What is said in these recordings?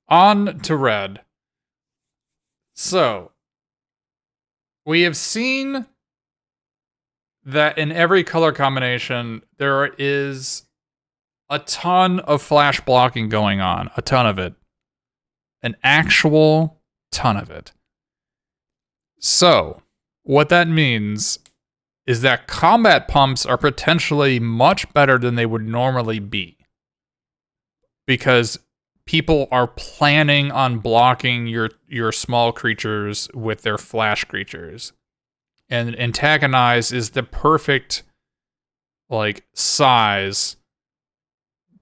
On to red. So, we have seen that in every color combination, there is a ton of flash blocking going on. A ton of it. An actual ton of it. So, what that means is that combat pumps are potentially much better than they would normally be. Because people are planning on blocking your small creatures with their flash creatures. And antagonize is the perfect size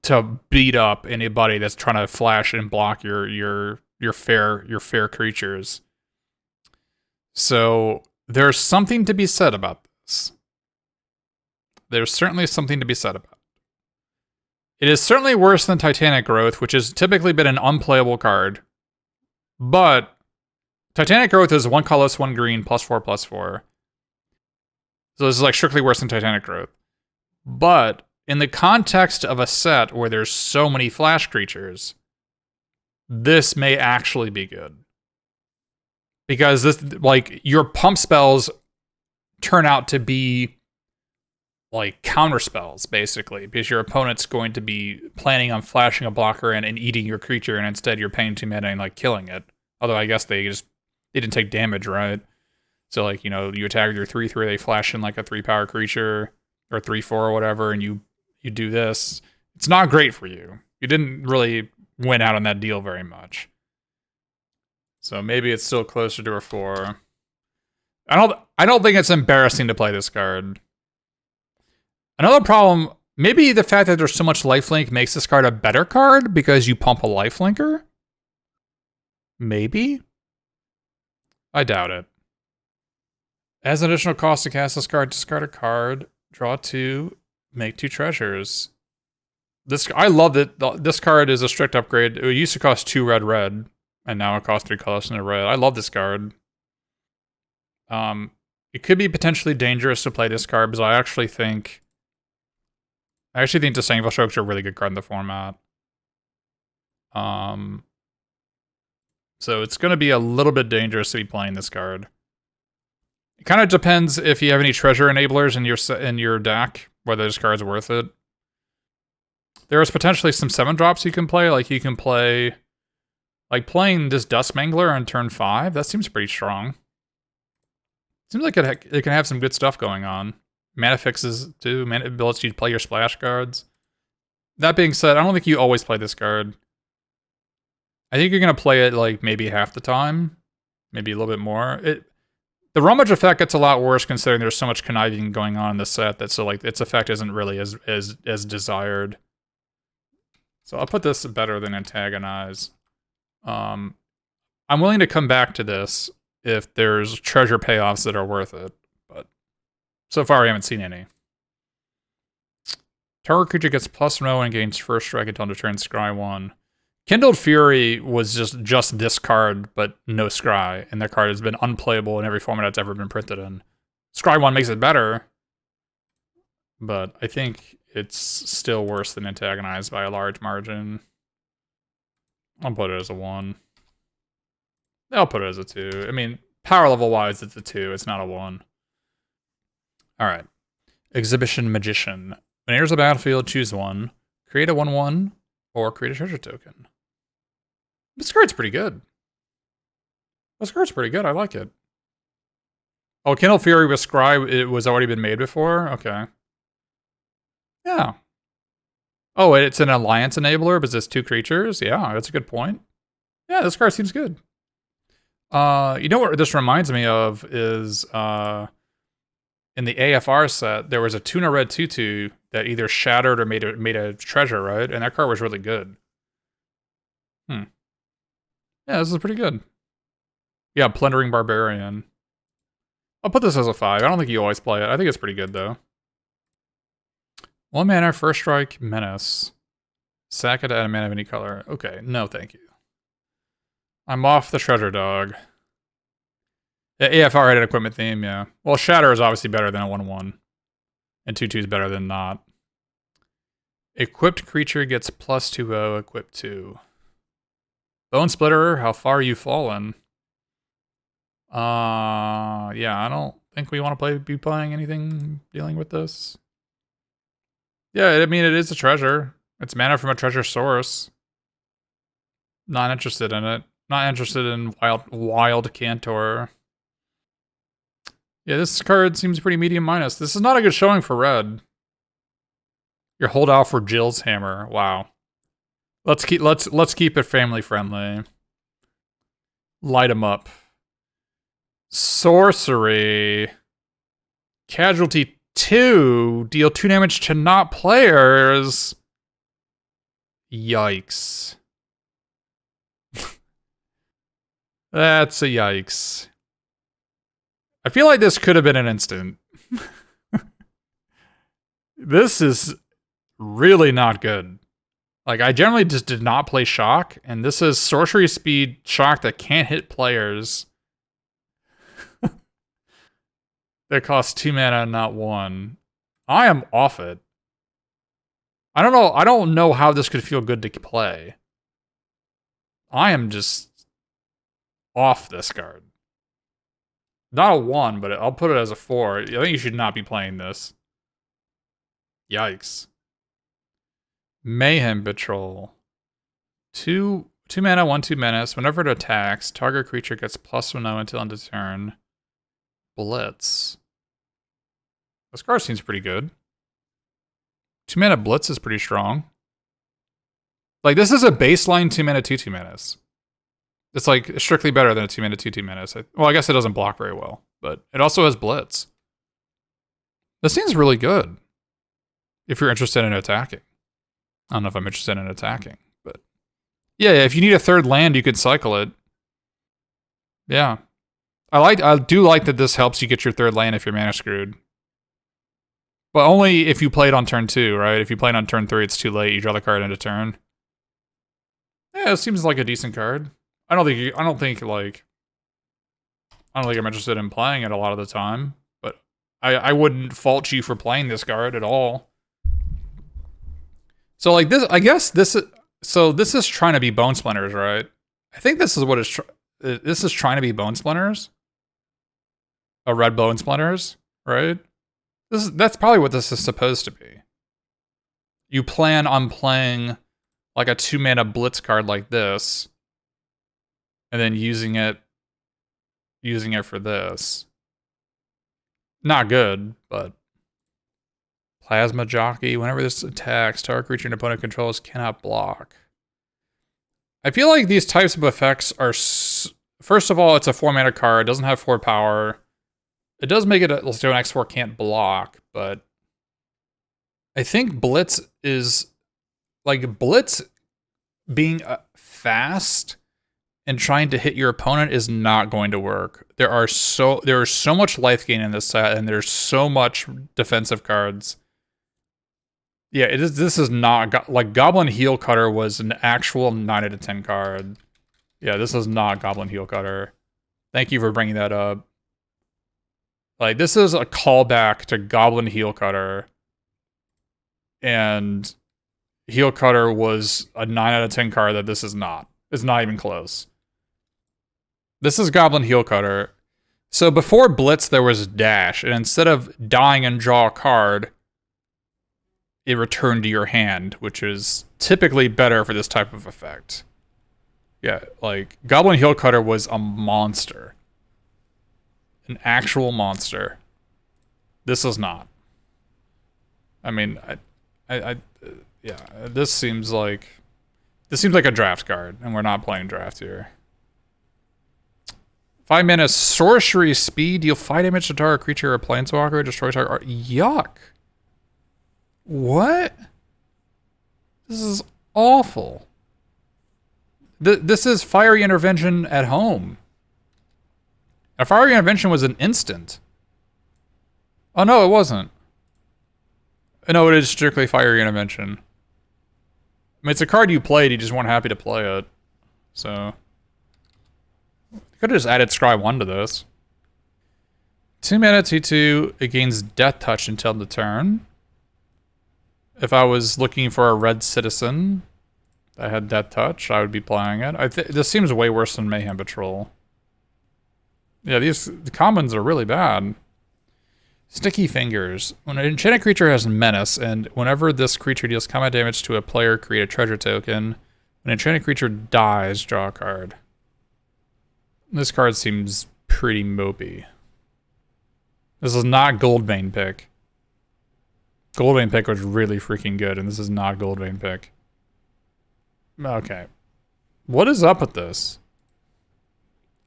to beat up anybody that's trying to flash and block your fair creatures. So there's something to be said about this. There's certainly something to be said about it. It is certainly worse than Titanic Growth, which has typically been an unplayable card. But Titanic Growth is 1 colorless, 1 green, +4/+4. So this is strictly worse than Titanic Growth. But in the context of a set where there's so many flash creatures, this may actually be good. Because this, your pump spells turn out to be counter spells, basically, because your opponent's going to be planning on flashing a blocker and eating your creature, and instead you're paying 2 mana and killing it. Although I guess they didn't take damage, right? So you attack with your 3/3, they flash in a 3-power creature or 3/4 or whatever, and you do this. It's not great for you. You didn't really win out on that deal very much. So maybe it's still closer to a 4. I don't think it's embarrassing to play this card. Another problem, maybe the fact that there's so much lifelink makes this card a better card because you pump a lifelinker? Maybe? I doubt it. As an additional cost to cast this card, discard a card, draw 2, make 2 treasures. I love it. This card is a strict upgrade. It used to cost 2 red, and now it costs 3 colors in a red. I love this card. It could be potentially dangerous to play this card because I actually think Disdainful Strokes are a really good card in the format. So it's going to be a little bit dangerous to be playing this card. It kind of depends if you have any treasure enablers in your deck, whether this card's worth it. There's potentially some 7-drops you can play. You can play, playing this Dust Mangler on turn 5. That seems pretty strong. Seems like it can have some good stuff going on. Mana fixes too. Mana ability to play your splash cards. That being said, I don't think you always play this card. I think you're gonna play it maybe half the time, maybe a little bit more. The rummage effect gets a lot worse considering there's so much conniving going on in the set that its effect isn't really as desired. So I'll put this better than antagonize. I'm willing to come back to this if there's treasure payoffs that are worth it, but so far I haven't seen any. Target creature gets +1 and gains first strike until end of turn, scry 1. Kindled Fury was just this card, but no scry, and that card has been unplayable in every format it's ever been printed in. Scry 1 makes it better, but I think it's still worse than Antagonize by a large margin. I'll put it as a 1. I'll put it as a 2. I mean, power level-wise, it's a 2. It's not a 1. Alright. Exhibition Magician. When it enters the battlefield, choose 1. Create a 1/1, or create a treasure token. This card's pretty good. I like it. Oh, Kindled Fury with Scry, it was already been made before? Okay. Yeah. Oh, it's an alliance enabler, but it's 2 creatures? Yeah, that's a good point. Yeah, this card seems good. You know what this reminds me of is, in the AFR set, there was a Tuna Red 2/2 that either shattered or made a treasure, right? And that card was really good. Yeah, this is pretty good. Yeah, Plundering Barbarian. I'll put this as a 5. I don't think you always play it. I think it's pretty good, though. 1 mana, first strike, Menace. Sack it to add a mana of any color. Okay, no thank you. I'm off the Treasure Dog. The AFR had an equipment theme, yeah. Well, Shatter is obviously better than a 1/1. And 2/2 is better than not. Equipped creature gets +2/0, equip 2. Bone Splitter, how far you fallen? Yeah, I don't think we want to be playing anything dealing with this. Yeah, I mean, it is a treasure. It's mana from a treasure source. Not interested in it. Not interested in Wild Cantor. Yeah, this card seems pretty medium minus. This is not a good showing for red. Your hold out for Jill's Hammer. Wow. Let's keep it family friendly. Light 'em up. Sorcery. Casualty 2. Deal 2 damage to not players. Yikes. That's a yikes. I feel like this could have been an instant. This is really not good. Like, I generally just did not play Shock, and this is sorcery speed Shock that can't hit players. That costs 2 mana and not 1. I am off it. I don't know how this could feel good to play. I am just off this card. Not a 1, but I'll put it as a 4. I think you should not be playing this. Yikes. Mayhem Patrol. 2 mana, 1/2 menace. Whenever it attacks, target creature gets +1/0 until end of turn. Blitz. This card seems pretty good. 2 mana Blitz is pretty strong. Like, this is a baseline 2 mana, 2/2 menace. It's like strictly better than a 2 mana, 2/2 menace. Well, I guess it doesn't block very well, but it also has Blitz. This seems really good if you're interested in attacking. I don't know if I'm interested in attacking, but yeah, if you need a 3rd land, you could cycle it. Yeah. I do like that this helps you get your 3rd land if you're mana screwed. But only if you play it on turn 2, right? If you play it on turn 3, it's too late. You draw the card end of turn. Yeah, it seems like a decent card. I don't think I'm interested in playing it a lot of the time, but I wouldn't fault you for playing this card at all. So like this, I guess this is trying to be Bone Splinters, right? I think this is what this is trying to be Bone Splinters. A red Bone Splinters, right? That's probably what this is supposed to be. You plan on playing like a 2 mana Blitz card like this, and then using it for this. Not good, but Plasma Jockey. Whenever this attacks, target creature and opponent controls cannot block. I feel like these types of effects are... First of all, it's a 4 mana card. It doesn't have 4 power. It does make it so an X4 can't block, but... I think Blitz is... Like, Blitz being fast and trying to hit your opponent is not going to work. There is so much life gain in this set, and there's so much defensive cards. Yeah, this is not... Like, Goblin Heel Cutter was an actual 9 out of 10 card. Yeah, this is not Goblin Heel Cutter. Thank you for bringing that up. Like, this is a callback to Goblin Heel Cutter. And Heel Cutter was a 9 out of 10 card that this is not. It's not even close. This is Goblin Heel Cutter. So before Blitz, there was Dash. And instead of dying and draw a card, it returned to your hand, which is typically better for this type of effect. Yeah, like, Goblin Heel Cutter was a monster. An actual monster. This is not. I mean, yeah, this seems like a draft card, and we're not playing draft here. 5 mana sorcery speed, deal 5 damage to target creature or planeswalker, destroy target. Yuck. What? This is awful. This is Fiery Intervention at home. A Fiery Intervention was an instant. Oh no, it wasn't. No, it is strictly Fiery Intervention. I mean, it's a card you played, you just weren't happy to play it. So... You could have just added Scry 1 to this. 2 mana, 2/2. It gains Death Touch until the turn. If I was looking for a red citizen, I had Death Touch, I would be playing it. This seems way worse than Mayhem Patrol. Yeah, the commons are really bad. Sticky Fingers. When an enchanted creature has Menace, and whenever this creature deals combat damage to a player, create a treasure token. When an enchanted creature dies, draw a card. This card seems pretty mopey. This is not Goldvein Pick. Goldvein Pick was really freaking good, and this is not Goldvein Pick. Okay. What is up with this?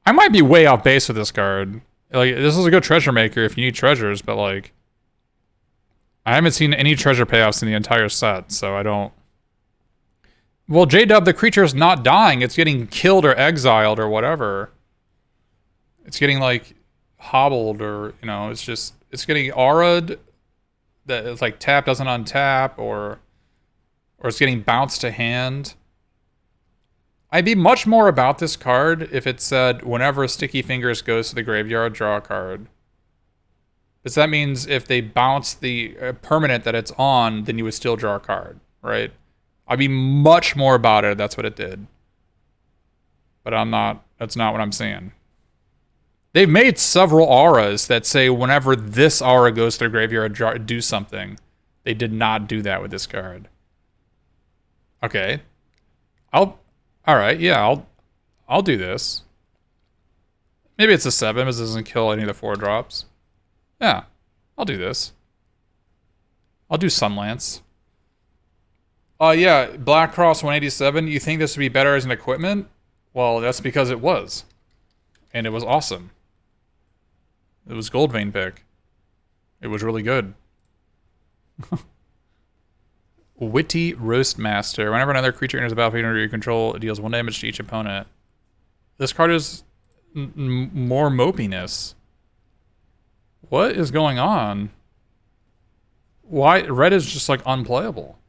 I might be way off base with this card. Like, this is a good treasure maker if you need treasures, but like, I haven't seen any treasure payoffs in the entire set, so I don't... Well, J-Dub, the creature is not dying. It's getting killed or exiled or whatever. It's getting, like, hobbled or, you know, it's getting aura'd. That it's like tap doesn't untap, or it's getting bounced to hand. I'd be much more about this card if it said, whenever Sticky Fingers goes to the graveyard, draw a card. Because that means if they bounce the permanent that it's on, then you would still draw a card, right? I'd be much more about it if that's what it did. But that's not what I'm seeing. They've made several auras that say whenever this aura goes to the graveyard, do something. They did not do that with this card. Okay. Alright, yeah, I'll do this. Maybe it's a 7, because it doesn't kill any of the 4 drops. Yeah, I'll do this. I'll do Sunlance. Yeah, Black Cross 187, you think this would be better as an equipment? Well, that's because it was. And it was awesome. It was Goldvein Pick. It was really good. Witty Roast Master. Whenever another creature enters the battlefield under your control, it deals 1 damage to each opponent. This card is more mopiness. What is going on? Why? Red is just like unplayable.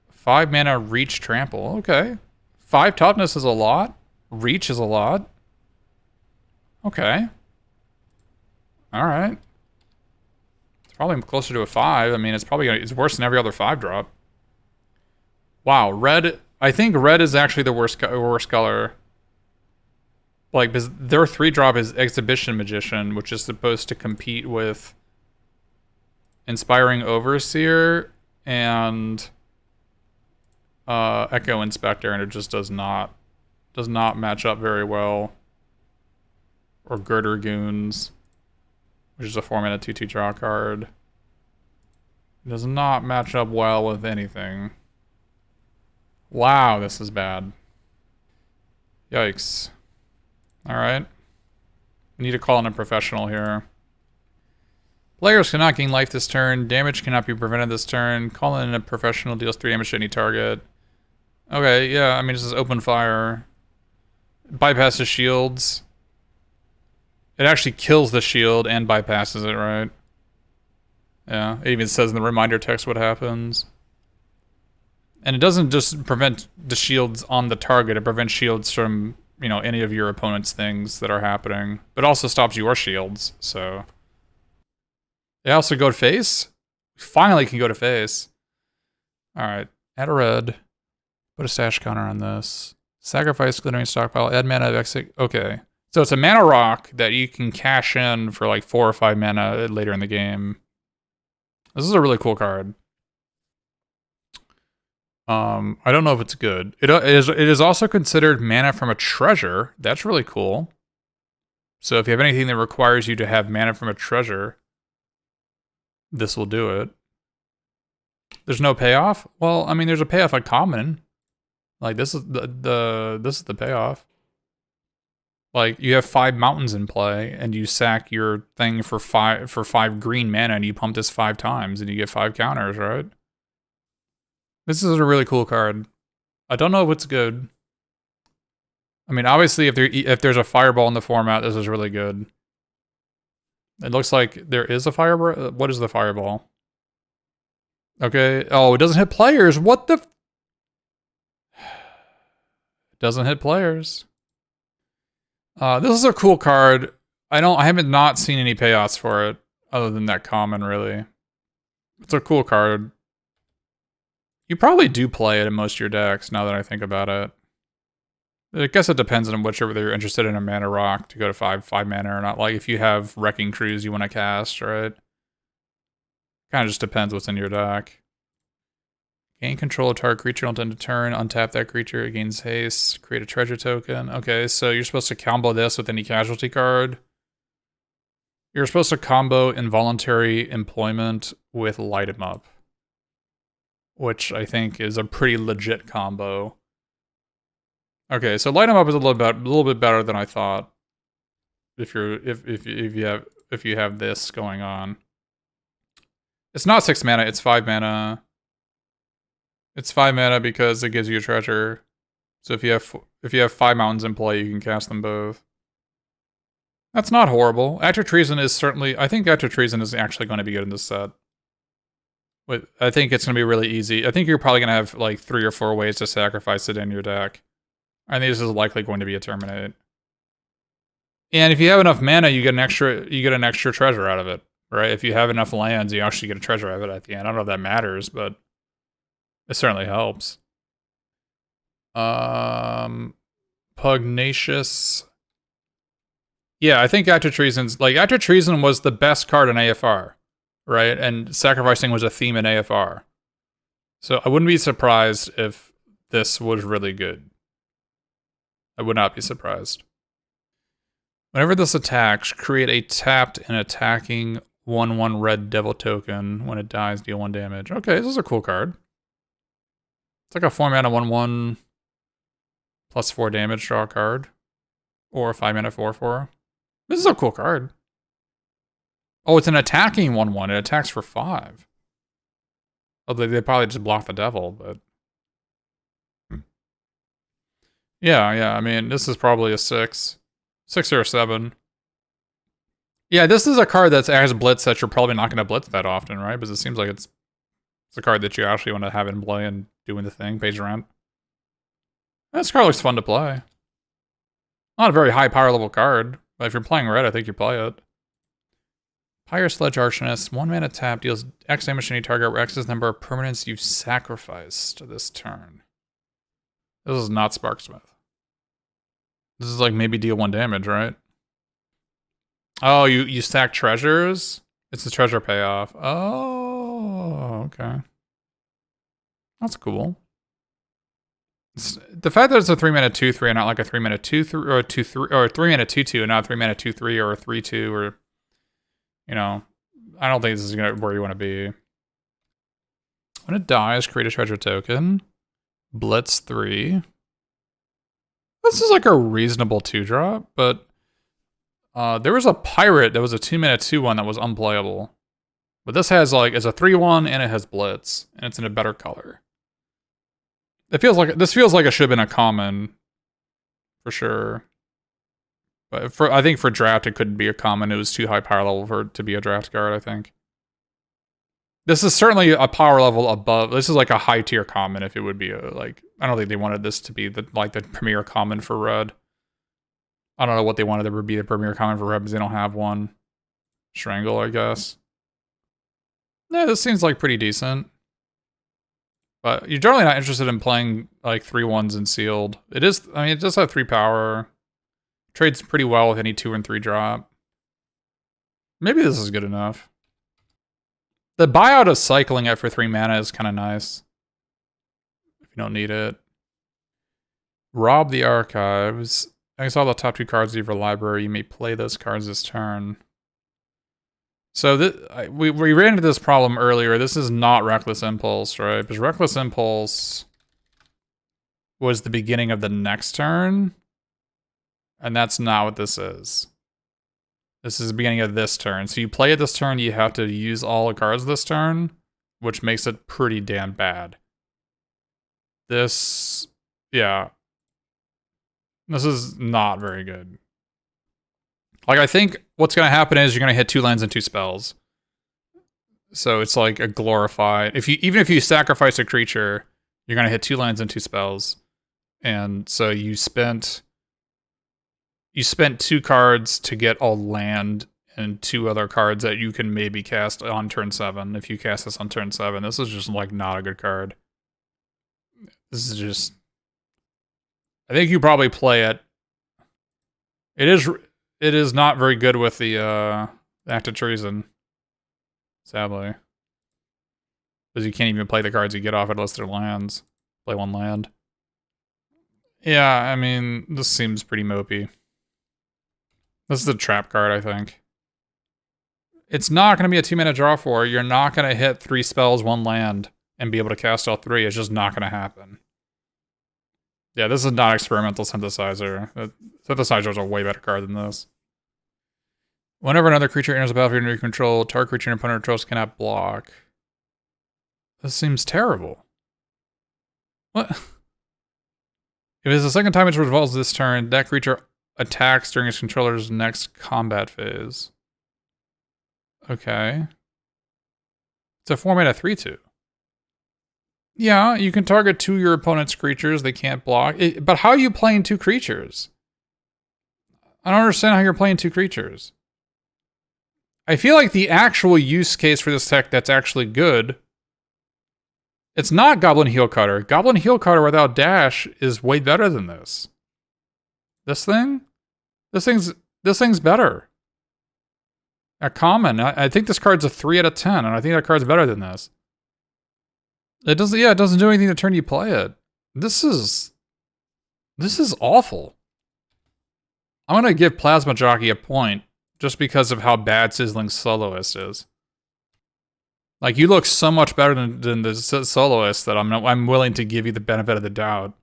5 mana reach trample. Okay. 5 toughness is a lot. Reach is a lot. Okay. Alright. It's probably closer to a 5. I mean, it's worse than every other 5 drop. Wow, red. I think red is actually the worst color. Like, because their 3 drop is Exhibition Magician, which is supposed to compete with Inspiring Overseer and Echo Inspector, and it just does not match up very well. Or Girder Goons, which is a 4-mana 2/2 draw card. It does not match up well with anything. Wow, this is bad. Yikes. Alright. We need to call in a professional here. Players cannot gain life this turn. Damage cannot be prevented this turn. Call in a professional, deals 3 damage to any target. Okay, yeah, I mean, this is open fire. Bypasses shields. It actually kills the shield and bypasses it, right? Yeah, it even says in the reminder text what happens. And it doesn't just prevent the shields on the target, it prevents shields from, you know, any of your opponent's things that are happening. But it also stops your shields, so... They also go to face? We finally can go to face. Alright, add a red. Put a stash counter on this. Sacrifice glittering stockpile, add mana of exit. Okay. So it's a mana rock that you can cash in for like 4 or 5 mana later in the game. This is a really cool card. I don't know if it's good. It is also considered mana from a treasure. That's really cool. So if you have anything that requires you to have mana from a treasure, this will do it. There's no payoff? Well, I mean, there's a payoff on common. Like, this is the payoff. Like, you have 5 mountains in play, and you sack your thing for 5 green mana, and you pump this 5 times, and you get 5 counters, right? This is a really cool card. I don't know if it's good. I mean, obviously, if there's a fireball in the format, this is really good. It looks like there is a fireball. What is the fireball? Okay. Oh, it doesn't hit players. What the? It doesn't hit players. This is a cool card. I haven't not seen any payoffs for it other than that common, really. It's a cool card. You probably do play it in most of your decks, now that I think about it. I guess it depends on whether you're interested in a mana rock to go to 5 mana or not. Like, if you have Wrecking Crews you want to cast, right? Kind of just depends what's in your deck. Gain control of target creature until end of turn. Untap that creature. It gains haste. Create a treasure token. Okay, so you're supposed to combo this with any casualty card. You're supposed to combo Involuntary Employment with Light 'em Up, which I think is a pretty legit combo. Okay, so Light 'em Up is a little bit better than I thought. If you have this going on, it's not 6 mana. It's 5 mana. It's 5 mana because it gives you a treasure. So if you have 5 mountains in play, you can cast them both. That's not horrible. Act of Treason is certainly... I think Act of Treason is actually going to be good in this set. I think it's going to be really easy. I think you're probably going to have like 3 or 4 ways to sacrifice it in your deck. I think this is likely going to be a Terminate. And if you have enough mana, you get an extra treasure out of it, right? If you have enough lands, you actually get a treasure out of it at the end. I don't know if that matters, but it certainly helps. Pugnacious. Yeah, I think Act of Treason's... Like, Act of Treason was the best card in AFR, right? And sacrificing was a theme in AFR. So I wouldn't be surprised if this was really good. I would not be surprised. Whenever this attacks, create a tapped and attacking 1/1 red devil token. When it dies, deal 1 damage. Okay, this is a cool card. It's like a 4 mana 1/1 plus 4 damage draw card. Or a 5 mana 4/4. This is a cool card. Oh, it's an attacking 1/1. It attacks for 5. Although they probably just block the devil, but... Yeah, I mean, this is probably a 6. 6 or a 7. Yeah, this is a card that has blitz that you're probably not going to blitz that often, right? Because it seems like it's a card that you actually want to have in play and doing the thing, page around. This card looks fun to play. Not a very high power level card, but if you're playing red, I think you play it. Pyre Sledge Archinist, 1 mana tap, deals X damage to any target where X is the number of permanents you've sacrificed this turn. This is not Sparksmith. This is like maybe deal 1 damage, right? Oh, you stack treasures? It's a treasure payoff. Oh, okay. That's cool. The fact that it's a 3 mana 2/3 and not like a 3 mana 2/3 or a 2/3 or a 3 mana 2/2 and not a 3 mana 2/3 or a 3/2 or, you know, I don't think this is where you want to be. When it dies, create a treasure token. Blitz 3. This is like a reasonable 2-drop, but there was a pirate that was a 2 mana 2/1 that was unplayable. But this has like, it's a 3/1 and it has blitz, and it's in a better color. This feels like it should have been a common, for sure. But I think for draft it couldn't be a common. It was too high power level for it to be a draft card, I think. This is certainly a power level above. This is like a high tier common if it would be like, I don't think they wanted this to be the premier common for red. I don't know what they wanted to be the premier common for red because they don't have one. Strangle, I guess. Yeah, this seems like pretty decent. But you're generally not interested in playing like 3/1s and sealed. It is, I mean, it does have 3 power. Trades pretty well with any 2 and 3 drop. Maybe this is good enough. The buyout of cycling it for 3 mana is kind of nice. If you don't need it. Rob the Archives. I saw the top 2 cards of your library. You may play those cards this turn. So we ran into this problem earlier. This is not Reckless Impulse, right? Because Reckless Impulse was the beginning of the next turn. And that's not what this is. This is the beginning of this turn. So you play it this turn, you have to use all the cards this turn, which makes it pretty damn bad. This, yeah. This is not very good. Like, I think what's going to happen is you're going to hit 2 lands and 2 spells. So it's like a glorified... Even if you sacrifice a creature, you're going to hit 2 lands and 2 spells. And so you spent 2 cards to get a land and 2 other cards that you can maybe cast on turn 7. If you cast this on turn 7, this is just like not a good card. This is just... I think you probably play it. It is not very good with the Act of Treason. Sadly. Because you can't even play the cards you get off unless they're lands. Play one land. Yeah, I mean, this seems pretty mopey. This is a trap card, I think. It's not going to be a 2-mana draw for. You're not going to hit 3 spells, 1 land, and be able to cast all 3. It's just not going to happen. Yeah, this is not Experimental Synthesizer. Synthesizer is a way better card than this. Whenever another creature enters the battlefield under your control, target creature and opponent controls cannot block. This seems terrible. What? If it's the second time it revolves this turn, that creature attacks during its controller's next combat phase. Okay. It's a 4-mana 3/2. Yeah, you can target 2 of your opponent's creatures. They can't block. But how are you playing 2 creatures? I don't understand how you're playing 2 creatures. I feel like the actual use case for this tech that's actually good... It's not Goblin Heel Cutter. Goblin Heel Cutter without dash is way better than this. This thing? This thing's better. At common, I think this card's a 3 out of 10, and I think that card's better than this. It doesn't do anything the turn you play it. This is awful. I'm gonna give Plasma Jockey a point just because of how bad Sizzling Soloist is. Like, you look so much better than the Soloist that I'm willing to give you the benefit of the doubt.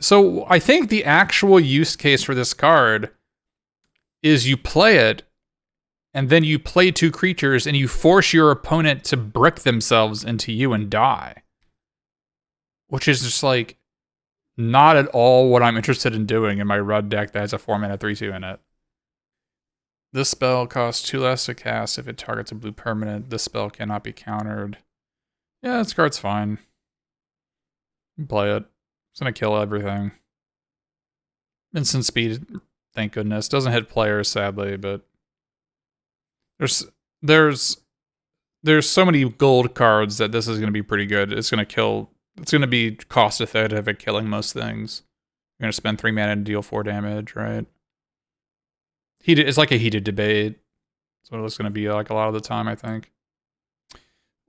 So I think the actual use case for this card is you play it, and then you play 2 creatures, and you force your opponent to brick themselves into you and die. Which is just, like, not at all what I'm interested in doing in my Red deck that has a 4-mana 3/2 in it. This spell costs 2 less to cast if it targets a blue permanent. This spell cannot be countered. Yeah, this card's fine. You play it. It's gonna kill everything. Instant speed, thank goodness. Doesn't hit players, sadly, but... There's so many gold cards that this is gonna be pretty good. It's gonna be cost effective at killing most things. You're gonna spend 3 mana and deal 4 damage, right? It's like a heated debate. That's what it's going to be like a lot of the time, I think.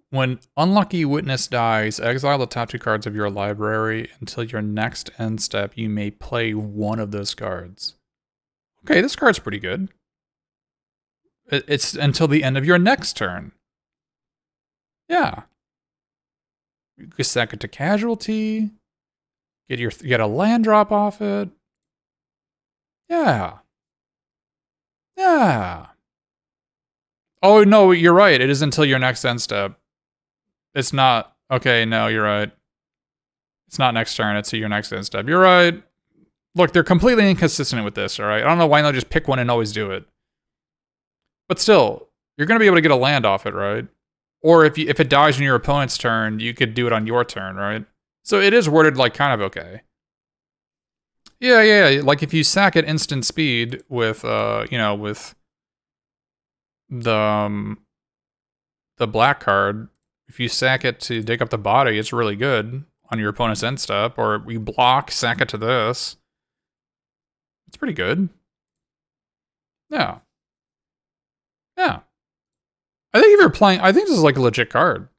When Unlucky Witness dies, exile the top 2 cards of your library. Until your next end step, you may play one of those cards. Okay, this card's pretty good. It's until the end of your next turn. Yeah. You can sack it to Casualty. Get a land drop off it. Yeah. Yeah. Oh, no, you're right. It is until your next end step. It's not... Okay, no, you're right. It's not next turn. It's your next end step. You're right. Look, they're completely inconsistent with this, all right? I don't know why they'll just pick one and always do it. But still, you're going to be able to get a land off it, right? Or if it dies on your opponent's turn, you could do it on your turn, right? So it is worded like kind of okay. Yeah. Like if you sack at instant speed with, with the black card, if you sack it to dig up the body, it's really good on your opponent's end step. Or you block, sack it to this. It's pretty good. Yeah. Yeah. I think if you're playing, I think this is like a legit card.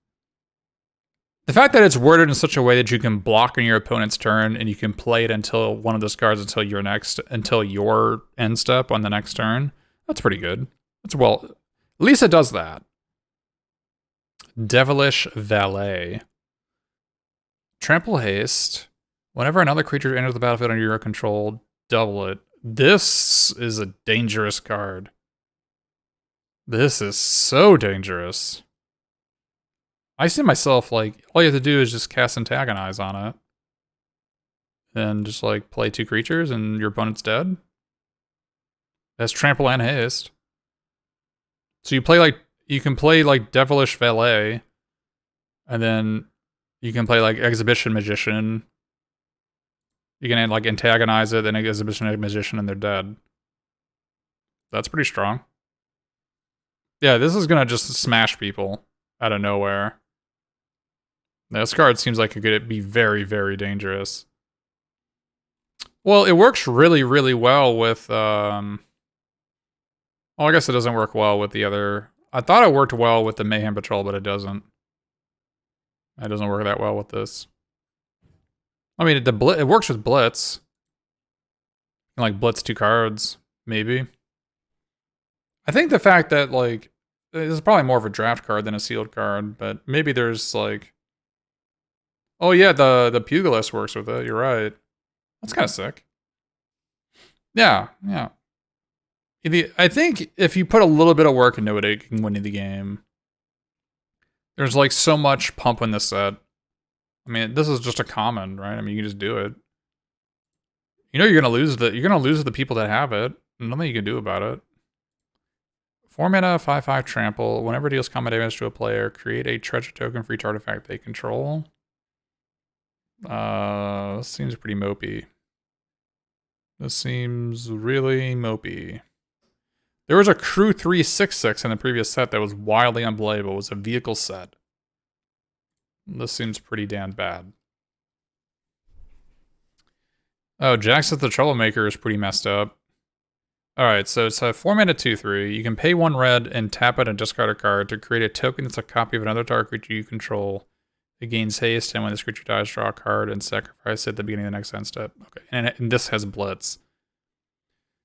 The fact that it's worded in such a way that you can block on your opponent's turn and you can play it until one of those cards until your end step on the next turn, that's pretty good. At least it does that. Devilish Valet. Trample Haste. Whenever another creature enters the battlefield under your control, double it. This is a dangerous card. This is so dangerous. I see myself, like, all you have to do is just cast Antagonize on it. And just, like, play 2 creatures and your opponent's dead. That's Trample and Haste. So you can play, like, Devilish Valet. And then you can play, like, Exhibition Magician. You can, like, Antagonize it, then Exhibition Magician, and they're dead. That's pretty strong. Yeah, this is gonna just smash people out of nowhere. This card seems like it could be very, very dangerous. Well, it works really, really well with, well, I guess it doesn't work well with the other. I thought it worked well with the Mayhem Patrol, but it doesn't. It doesn't work that well with this. I mean, it works with Blitz. You can, like, Blitz 2 cards, maybe. I think the fact that, like, this is probably more of a draft card than a sealed card, but maybe there's, like... Oh yeah, the Pugilist works with it, you're right. That's kind of sick. Yeah, yeah. I think if you put a little bit of work into it, it can win you the game. There's like so much pump in this set. I mean, this is just a common, right? I mean, you can just do it. You know you're gonna lose the people that have it. Nothing you can do about it. 4 mana, 5/5 trample. Whenever it deals combat damage to a player, create a treasure token for each artifact they control. This seems pretty mopey. This seems really mopey. There was a Crew 3/6/6 in the previous set that was wildly unplayable. It was a vehicle set. This seems pretty damn bad. Oh, Jax the Troublemaker is pretty messed up. Alright, so it's a 4 mana 2/3. You can pay 1 red and tap it and discard a card to create a token that's a copy of another target creature you control. It gains haste, and when this creature dies, draw a card and sacrifice it at the beginning of the next end step. Okay, and this has Blitz.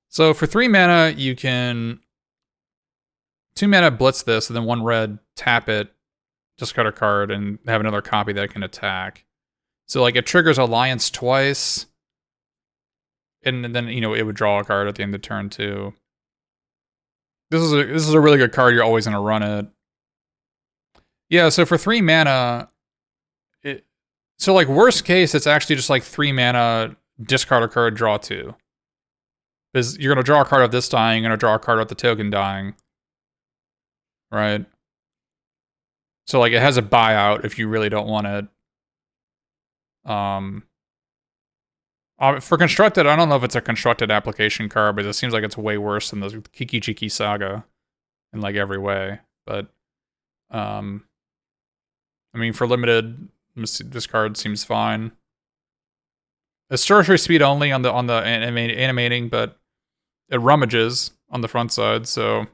So for 3 mana, you can 2 mana Blitz this, and then 1 red, tap it, discard a card, and have another copy that can attack. So like it triggers Alliance twice, and then, you know, it would draw a card at the end of the turn too. This is a really good card. You're always gonna run it. Yeah, so for 3 mana, so like worst case, it's actually just like 3 mana, discard a card, draw 2. Because you're gonna draw a card of this dying, you're gonna draw a card of the token dying. Right? So like it has a buyout if you really don't want it. For constructed, I don't know if it's a constructed application card, but it seems like it's way worse than the Kiki Jiki Saga in like every way. But I mean, for limited, this card seems fine. It's sorcery speed only on the animating, but it rummages on the front side, so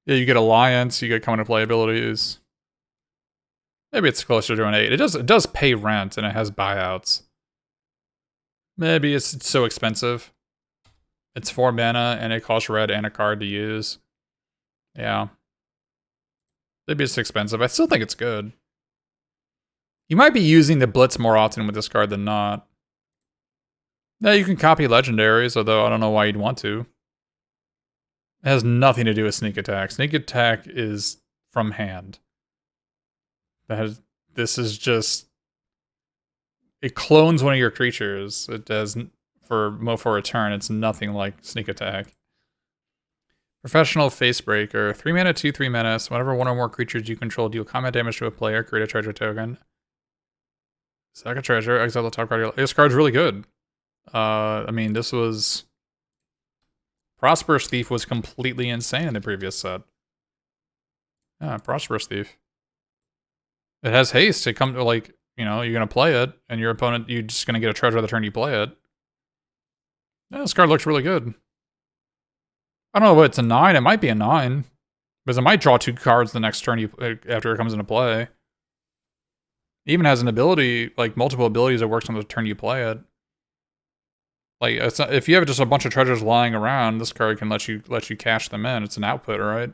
yeah, you get Alliance, you get come into play abilities. Maybe it's closer to an 8. It does pay rent and it has buyouts. Maybe it's so expensive. It's 4 mana and it costs red and a card to use. Yeah. Maybe it's expensive. I still think it's good. You might be using the Blitz more often with this card than not. Yeah, you can copy legendaries, although I don't know why you'd want to. It has nothing to do with sneak attack. Sneak attack is from hand. This is just... It clones one of your creatures. It does for a turn. It's nothing like sneak attack. Professional Facebreaker. 3 mana, 2/3 menace. Whenever one or more creatures you control deal combat damage to a player, create a treasure token. Sack a treasure, exile the top card. This card's really good. I mean, this was... Prosperous Thief was completely insane in the previous set. Yeah, Prosperous Thief. It has haste. It comes to, like, you know, you're going to play it, and your opponent, you're just going to get a treasure the turn you play it. Yeah, this card looks really good. I don't know if it's a 9. It might be a 9. Because it might draw 2 cards the next turn after it comes into play. It even has an ability, like multiple abilities that works on the turn you play it. Like, it's not, if you have just a bunch of treasures lying around, this card can let you cash them in. It's an output, right?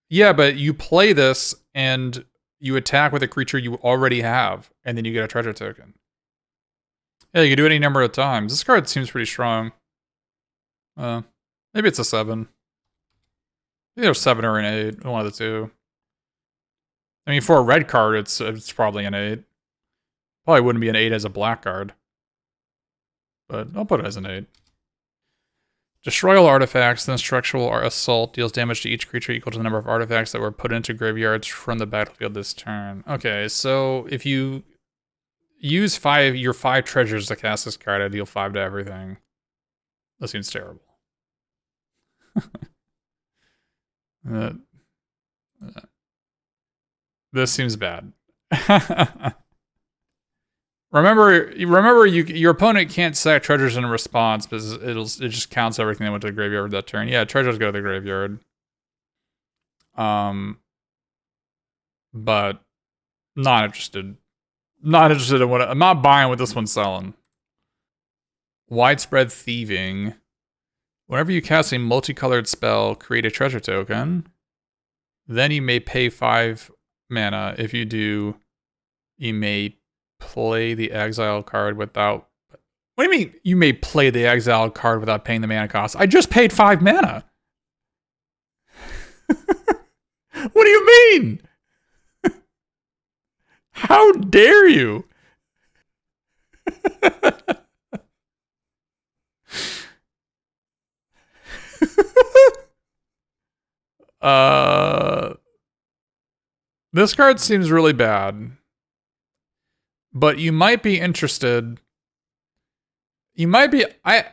Yeah, but you play this and you attack with a creature you already have, and then you get a treasure token. Yeah, you can do it any number of times. This card seems pretty strong. Maybe it's a 7. Either a 7 or an 8, one of the two. I mean, for a red card, it's probably an 8. Probably wouldn't be an 8 as a black card. But I'll put it as an 8. Destroy all artifacts, then structural assault deals damage to each creature equal to the number of artifacts that were put into graveyards from the battlefield this turn. Okay, so if you use your 5 treasures to cast this card, I deal 5 to everything. That seems terrible. This seems bad. remember, your opponent can't sack treasures in response because it just counts everything that went to the graveyard that turn. Yeah, treasures go to the graveyard. But not interested. Not interested in what I'm not buying what this one's selling. Widespread thieving. Whenever you cast a multicolored spell, create a treasure token. Then you may pay 5 mana. If you do, you may play the exile card without... What do you mean you may play the exile card without paying the mana cost? I just paid 5 mana. What do you mean? How dare you? This card seems really bad. But you might be interested. You might be... I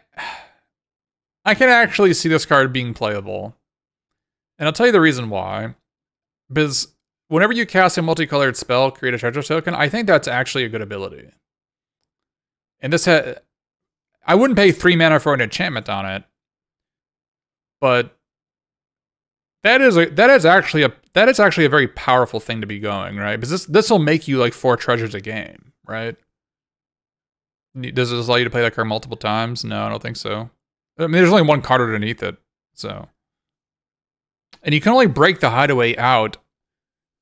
can actually see this card being playable. And I'll tell you the reason why. Because whenever you cast a multicolored spell, create a treasure token, I think that's actually a good ability. And this I wouldn't pay 3 mana for an enchantment on it. But that is actually a very powerful thing to be going, right? Because this will make you like 4 treasures a game, right? Does this allow you to play that card multiple times? No, I don't think so. I mean, there's only 1 card underneath it, so. And you can only break the hideaway out.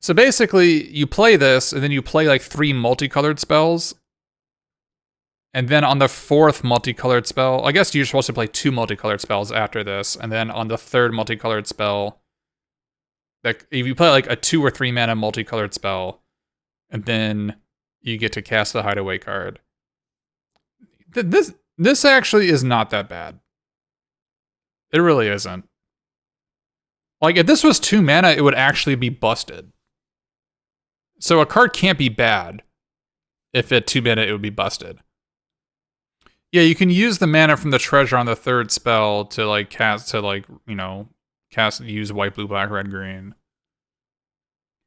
So basically, you play this, and then you play like 3 multicolored spells. And then on the 4th multicolored spell, I guess you're supposed to play 2 multicolored spells after this. And then on the 3rd multicolored spell, like if you play like a 2 or 3 mana multicolored spell, and then you get to cast the hideaway card. This actually is not that bad. It really isn't. Like, if this was 2 mana, it would actually be busted. So a card can't be bad. If at 2 mana, it would be busted. Yeah, you can use the mana from the treasure on the 3rd spell to, like, use white, blue, black, red, green.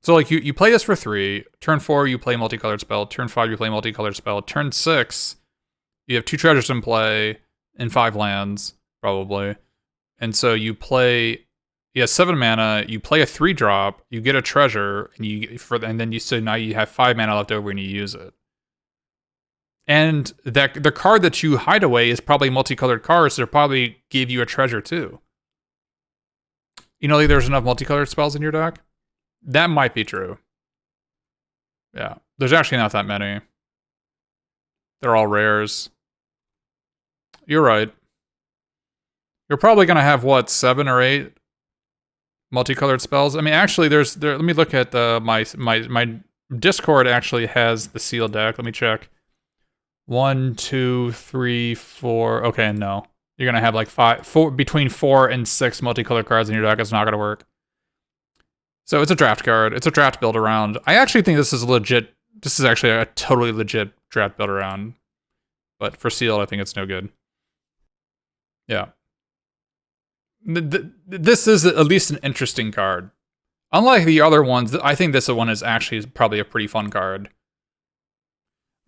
So, like, you play this for 3. Turn 4, you play multicolored spell. Turn 5, you play multicolored spell. Turn 6, you have 2 treasures in play and 5 lands, probably. And so you play... You have 7 mana, you play a 3-drop, you get a treasure, and so now you have 5 mana left over and you use it. And the card that you hide away is probably multicolored cards, so they'll probably give you a treasure too. You know, like there's enough multicolored spells in your deck? That might be true. Yeah. There's actually not that many. They're all rares. You're right. You're probably gonna have, what, 7 or 8 multicolored spells? I mean, actually, let me look at my Discord actually has the sealed deck. Let me check. 1, 2, 3, 4. Okay, no. You're gonna have like between 4 and 6 multicolored cards in your deck. It's not gonna work. So it's a draft card. It's a draft build around. I actually think this is legit. This is actually a totally legit draft build around. But for sealed, I think it's no good. Yeah. This is at least an interesting card. Unlike the other ones, I think this one is actually probably a pretty fun card.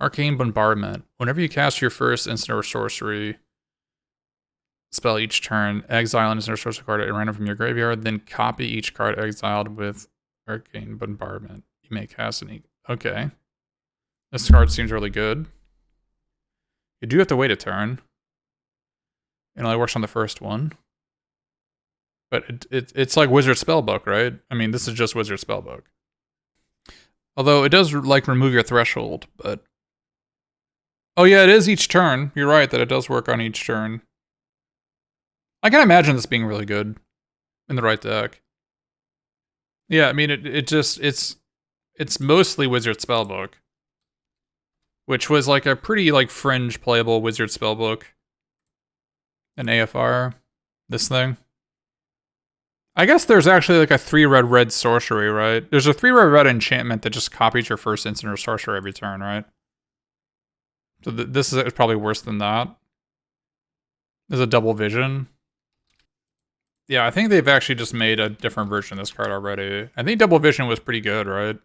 Arcane Bombardment. Whenever you cast your first instant or sorcery spell each turn, exile an instant or sorcery card at random from your graveyard, then copy each card exiled with Arcane Bombardment. You may cast an... Okay. This card seems really good. You do have to wait a turn. It only works on the first one. But it's like Wizard Spellbook, right? I mean, this is just Wizard Spellbook. Although it does, like, remove your threshold, but... Oh yeah, it is each turn. You're right that it does work on each turn. I can imagine this being really good in the right deck. Yeah, I mean, it's mostly Wizard Spellbook. Which was, like, a pretty, like, fringe playable Wizard Spellbook. An AFR. This thing. I guess there's actually like a 3-red sorcery, right? There's a 3-red enchantment that just copies your first instant or sorcery every turn, right? So this is probably worse than that. There's a double vision. Yeah, I think they've actually just made a different version of this card already. I think double vision was pretty good, right?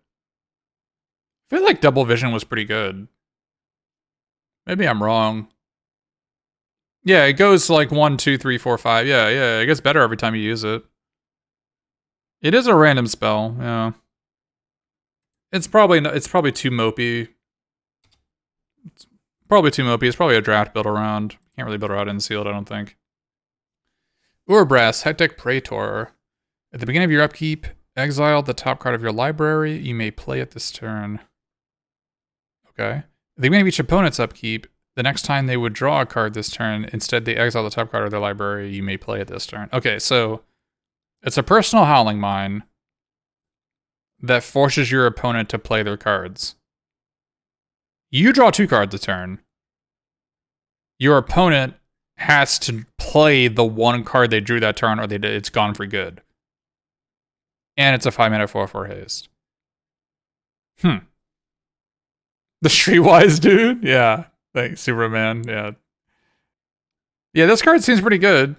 I feel like Double Vision was pretty good. Maybe I'm wrong. Yeah, it goes like 1, 2, 3, 4, 5. Yeah, it gets better every time you use it. It is a random spell, yeah. It's probably too mopey. It's probably too mopey. It's probably a draft build around. Can't really build around in sealed, I don't think. Urbrass, Hectic Praetor. At the beginning of your upkeep, exile the top card of your library. You may play it this turn. Okay. At the beginning of each opponent's upkeep, the next time they would draw a card this turn, instead they exile the top card of their library. You may play it this turn. Okay, so it's a personal Howling Mine that forces your opponent to play their cards. You draw 2 cards a turn. Your opponent has to play the 1 card they drew that turn, or it's gone for good. And it's a 5-mana 4/4 haste. The Streetwise dude? Yeah. Thanks, Superman. Yeah. Yeah, this card seems pretty good.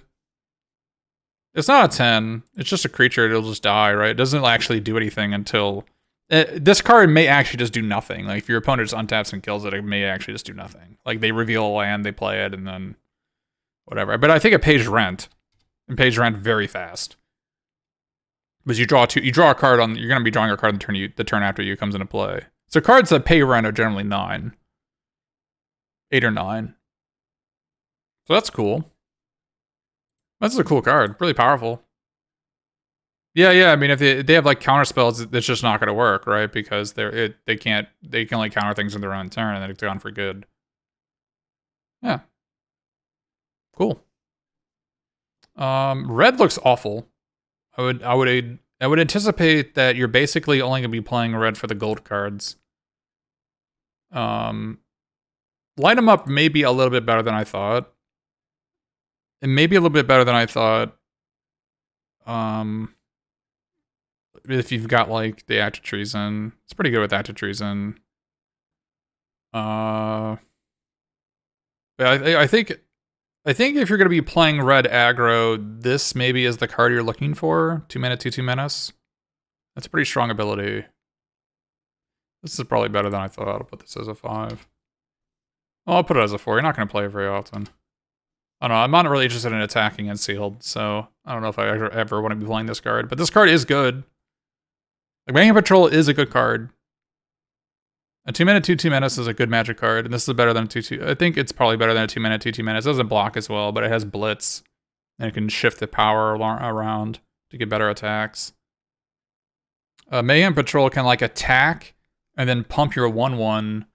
It's not a 10. It's just a creature. It'll just die, right? It doesn't actually do anything until... this card may actually just do nothing. Like, if your opponent just untaps and kills it, it may actually just do nothing. Like, they reveal a land, they play it, and then... whatever. But I think it pays rent. And pays rent very fast. Because you draw a card on... You're going to be drawing a card the turn after you comes into play. So cards that pay rent are generally 9. 8 or 9. So that's cool. That's a cool card. Really powerful. Yeah. I mean, if they have like counter spells, it's just not going to work, right? Because they can only counter things in their own turn, and then it's gone for good. Yeah. Cool. Red looks awful. I would anticipate that you're basically only going to be playing red for the gold cards. Light 'em up may be a little bit better than I thought. It may be a little bit better than I thought. If you've got like the Act of Treason, it's pretty good with Act of Treason. I think if you're gonna be playing red aggro, this maybe is the card you're looking for. 2-mana, 2/2 menace. That's a pretty strong ability. This is probably better than I thought. I'll put this as a 5. Well, I'll put it as a 4. You're not gonna play it very often. I don't know, I'm not really interested in attacking and sealed, so I don't know if I ever want to be playing this card. But this card is good. Like, Mayhem Patrol is a good card. A 2-mana 2/2 menace is a good magic card, and this is better than a 2/2. I think it's probably better than a 2-mana 2/2 menace. It doesn't block as well, but it has blitz, and it can shift the power around to get better attacks. Mayhem Patrol can like attack and then pump your 1/1,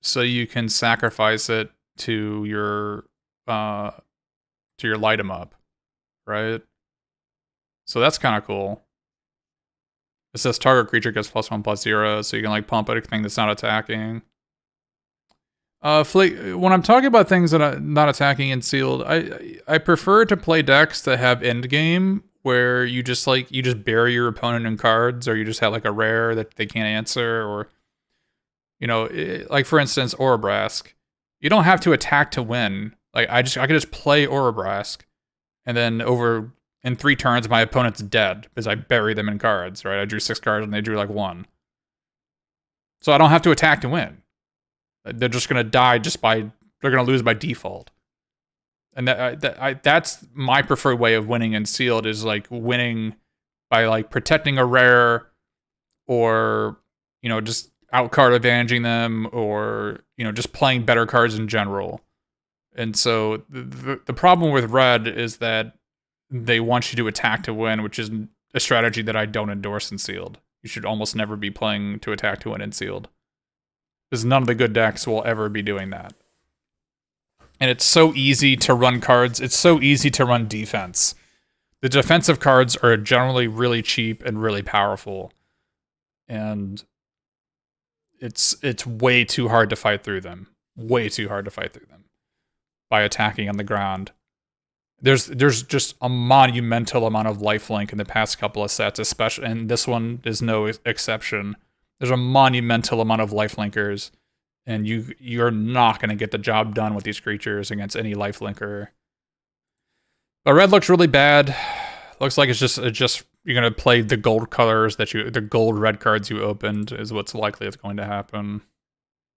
so you can sacrifice it to your light 'em up, right? So that's kind of cool. It says target creature gets +1/+0, so you can like pump anything that's not attacking. When I'm talking about things that are not attacking and sealed, I prefer to play decks that have endgame where you just bury your opponent in cards, or you just have like a rare that they can't answer, or like for instance Orabrask. You don't have to attack to win. Like I could just play Orabrask, and then in 3 turns my opponent's dead because I bury them in cards, right? I drew 6 cards and they drew like 1. So I don't have to attack to win. They're just gonna die they're gonna lose by default. And that's my preferred way of winning in sealed, is like winning by like protecting a rare, or just outcard advantaging them, or just playing better cards in general. And so the problem with red is that they want you to attack to win, which is a strategy that I don't endorse in sealed. You should almost never be playing to attack to win in sealed, because none of the good decks will ever be doing that. And it's so easy to run cards. It's so easy to run defense. The defensive cards are generally really cheap and really powerful. And it's way too hard to fight through them. Way too hard to fight through them by attacking on the ground. There's just a monumental amount of lifelink in the past couple of sets, especially, and this one is no exception. There's a monumental amount of lifelinkers, and you're not going to get the job done with these creatures against any lifelinker. But red looks really bad. Looks like it's just You're gonna play the gold colors the gold red cards you opened is what's likely is going to happen.